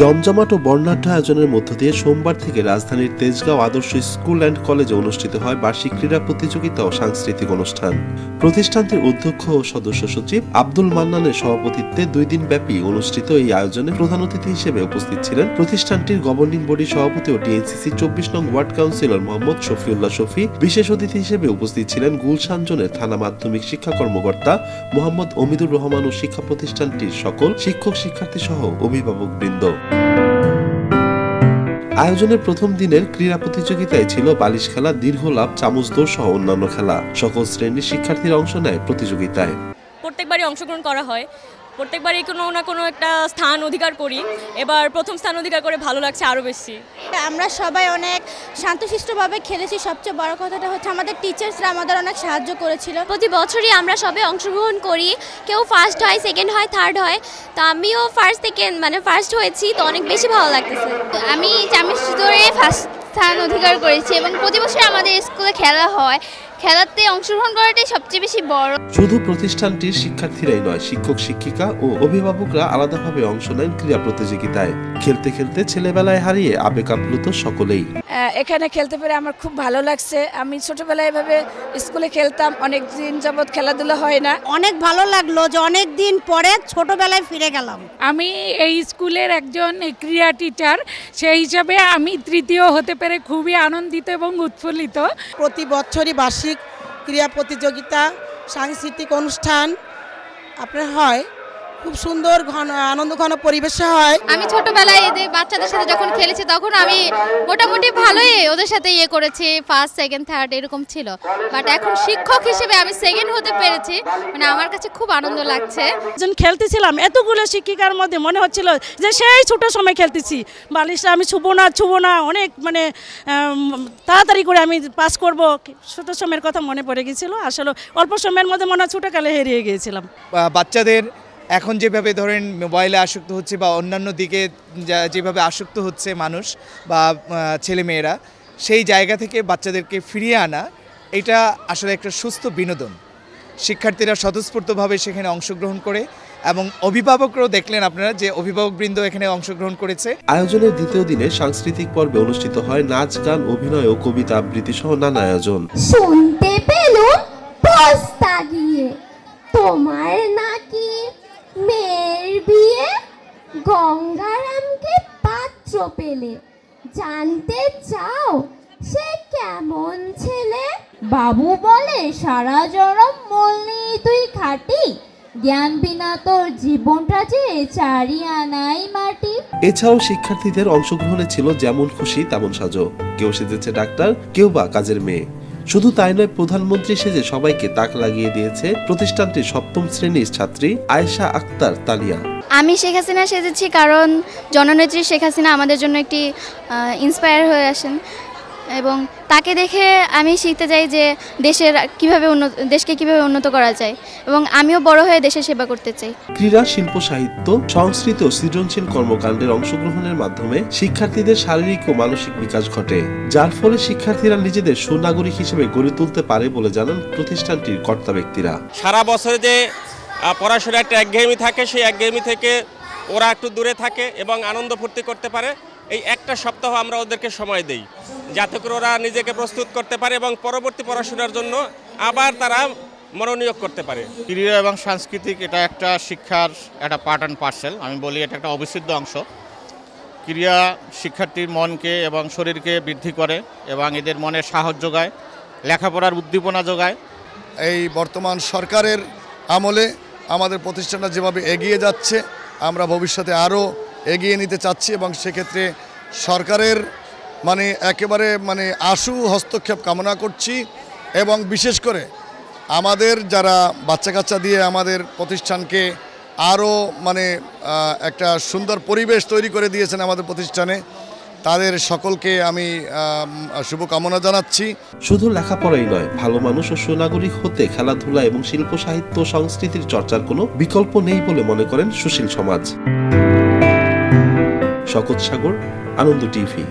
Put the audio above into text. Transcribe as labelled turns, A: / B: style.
A: জমজমাট ও বর্ণাঢ্য আয়োজনের মধ্য দিয়ে সোমবার থেকে রাজধানীর তেজগাঁও আদর্শ স্কুল অ্যান্ড কলেজে অনুষ্ঠিত হয় বার্ষিক ক্রীড়া প্রতিযোগিতা ও সাংস্কৃতিক অনুষ্ঠান। প্রতিষ্ঠানটির অধ্যক্ষ ও সদস্য সচিব আব্দুল মান্নানের সভাপতিত্বে 2 দিন ব্যাপী অনুষ্ঠিত এই আয়োজনে প্রধান অতিথি হিসেবে উপস্থিত ছিলেন প্রতিষ্ঠানটির গভর্নিং বডি সভাপতি ও ডিএনসিসি 24 নং ওয়ার্ড কাউন্সিলর মোহাম্মদ শফিউল্লাহ শফি। বিশেষ অতিথি হিসেবে উপস্থিত ছিলেন গুলশান জোনের থানা মাধ্যমিক শিক্ষা কর্মকর্তা মোহাম্মদ অমিদুর রহমান ও শিক্ষা প্রতিষ্ঠানটির সকল শিক্ষক শিক্ষার্থী সহ অভিভাবকবৃন্দ। আয়োজনের প্রথম দিনের ক্রীড়া প্রতিযোগিতায় ছিল বালিশ খেলা, দীর্ঘ লাফ, চামচ দৌড় সহ অন্যান্য খেলা। সকল শ্রেণীর শিক্ষার্থীরা অংশ নেয় প্রতিযোগিতায়।
B: প্রত্যেকবারই অংশগ্রহণ করা হয়, প্রত্যেকবারই কোনো না কোনো একটা স্থান অধিকার করি। এবার প্রথম স্থান অধিকার করে ভালো লাগছে আরও বেশি।
C: আমরা সবাই অনেক শান্তশিষ্টভাবে খেলেছি। সবচেয়ে বড় কথাটা হচ্ছে আমাদের টিচার্সরা আমাদের অনেক সাহায্য করেছিল।
D: প্রতি বছরই আমরা সবাই অংশগ্রহণ করি, কেউ ফার্স্ট হয়, সেকেন্ড হয়, থার্ড হয়। তো আমিও ফার্স্ট হয়েছি, তো অনেক বেশি ভালো লাগতেছে। আমি চামচ ধরে ফার্স্ট স্থান অধিকার করেছি এবং প্রতি বছর আমাদের স্কুলে খেলা হয়। খেলাতে অংশগ্রহণ করাটাই সবচেয়ে বেশি বড়।
A: শুধু প্রতিষ্ঠানটির শিক্ষার্থীরাই নয়, শিক্ষক শিক্ষিকা ও অভিভাবকরা আলাদাভাবে অংশ নেন ক্রীড়া প্রতিযোগিতায়। খেলতে খেলতে ছেলেবেলায় হারিয়ে আবেগ আপ্লুত সকলেই।
E: এখানে খেলতে পেরে আমার খুব ভালো লাগছে। আমি ছোটবেলায় এভাবে স্কুলে খেলতাম, অনেক দিন যাবৎ খেলাধুলা হয় না।
C: অনেক ভালো লাগলো যে অনেক দিন পরে ছোটবেলায় ফিরে গেলাম।
F: আমি এই স্কুলের একজন ক্রীড়া টিচার, সেই হিসাবে আমি তৃতীয় হতে পেরে খুবই আনন্দিত এবং উৎফুল্লিত।
G: প্রতি বছরই বার্ষিক ক্রীড়া প্রতিযোগিতা, সাংস্কৃতিক অনুষ্ঠান আপনার হয়, খুব সুন্দর আনন্দ ঘন পরিবেশে হয়।
D: আমি ছোটবেলায় এদের বাচ্চাদের সাথে যখন খেলেছি তখন আমি মোটামুটি ভালোই ওদের সাথে করেছি, ফার্স্ট সেকেন্ড থার্ড এরকম ছিল। বাট এখন শিক্ষক হিসেবে আমি সেকেন্ড হতে পেরেছি, মানে আমার কাছে খুব আনন্দ লাগছে।
E: যখন খেলতেছিলাম এতগুলো শিক্ষিকার মধ্যে মনে হচ্ছিল যে সেই ছোট সময় খেলতেছি। বালিশটা আমি ছুবো না, অনেক তাড়াতাড়ি করে আমি পাস করব। ছোট সময়ের কথা মনে পড়ে গেছিল। আসলে অল্প সময়ের মধ্যে মনে হয় ছোটকালে হারিয়ে গিয়েছিলাম।
H: বাচ্চাদের এখন যেভাবে ধরেন মোবাইলে আসক্ত হচ্ছে বা অন্যান্য দিকে যেভাবে আসক্ত হচ্ছে মানুষ বা ছেলেমেয়েরা, সেই জায়গা থেকে বাচ্চাদেরকে ফিরিয়ে আনা, এটা আসলে একটা সুস্থ বিনোদন। শিক্ষার্থীরা স্বতঃস্ফূর্তভাবে সেখানে অংশগ্রহণ করে এবং অভিভাবকরাও দেখলেন আপনারা যে অভিভাবকবৃন্দ এখানে অংশগ্রহণ করেছে।
A: আয়োজনের দ্বিতীয় দিনে সাংস্কৃতিক পর্বে অনুষ্ঠিত হয় নাচ, গান, অভিনয় ও কবিতা আবৃত্তি সহ নানা আয়োজন।
D: শুনতে পেলুম বস্তা গিয়ে তোমার নাকি মেয়ের বিয়ে, গঙ্গারামকে পাত্র পেলে জানতে চাও সে কেমন ছেলে? বাবু বলে সারা জনম মরলি তুই খাটি, জ্ঞান বিনা তোর জীবনটা যে চারি আনাই মাটি।
A: এছাড়াও শিক্ষার্থীদের অংশগ্রহণে ছিল যেমন খুশি তেমন সাজো। কেউ সেজেছে ডাক্তার, কেউ বা কাজের মেয়ে। শুধু তাই নয়, প্রধানমন্ত্রী সেজে সবাইকে তাক লাগিয়ে দিয়েছে প্রতিষ্ঠানটির 7ম শ্রেণীর ছাত্রী আয়েশা আক্তার তানিয়া।
D: আমি শেখ হাসিনা সেজেছি কারণ জননেত্রী শেখ হাসিনা আমাদের জন্য একটি ইন্সপায়ার হয়ে আসেন এবং তাকে দেখে আমি শিখতে চাই যে দেশকে কিভাবে উন্নত করা যায় এবং আমিও বড় হয়ে দেশের সেবা করতে চাই।
A: ক্রীড়া, শিল্প, সাহিত্য, সংস্কৃতি ও সৃজনশীল কর্মকাণ্ডের অংশগ্রহণের মাধ্যমে শিক্ষার্থীদের শারীরিক ও মানসিক বিকাশ ঘটে, যার ফলে শিক্ষার্থীরা নিজেদের সুনাগরিক হিসেবে গড়ে তুলতে পারে বলে জানান প্রতিষ্ঠানটির কর্তা ব্যক্তিরা।
I: সারা বছরে যে পড়াশোনার একটা একঘেয়েমি থাকে, সেই একঘেয়েমি থেকে ওরা একটু দূরে থাকে এবং আনন্দ ফুর্তি করতে পারে। এই একটা সপ্তাহ আমরা ওদেরকে সময় দেই যাতে করে ওরা নিজেকে প্রস্তুত করতে পারে এবং পরবর্তী পড়াশোনার জন্য আবার তারা মনোনিয়োগ করতে পারে।
J: ক্রীড়া এবং সাংস্কৃতিক এটা একটা শিক্ষার একটা পার্ট অ্যান্ড পার্সেল। আমি বলি এটা একটা অবিচ্ছেদ্য অংশ। ক্রীড়া শিক্ষার্থীর মনকে এবং শরীরকে বৃদ্ধি করে এবং এদের মনে সাহস যোগায়, লেখাপড়ার উদ্দীপনা যোগায়।
K: এই বর্তমান সরকারের আমলে আমাদের প্রতিষ্ঠানটা যেভাবে এগিয়ে যাচ্ছে, আমরা ভবিষ্যতে আরও এগিয়ে নিতে চাচ্ছি এবং সেক্ষেত্রে সরকারের একেবারে আশু হস্তক্ষেপ কামনা করছি এবং বিশেষ করে আমাদের যারা বাচ্চা কাচ্চা দিয়ে আমাদের প্রতিষ্ঠানকে আরও একটা সুন্দর পরিবেশ তৈরি করে দিয়েছেন আমাদের প্রতিষ্ঠানে, তাদের সকলকে আমি শুভকামনা জানাচ্ছি।
A: শুধু লেখাপড়াই নয়, ভালো মানুষ ও সুনাগরিক হতে খেলাধুলা এবং শিল্প, সাহিত্য, সংস্কৃতির চর্চার কোনো বিকল্প নেই বলে মনে করেন সুশীল সমাজ। শকত সাগর, আনন্দ টিভি।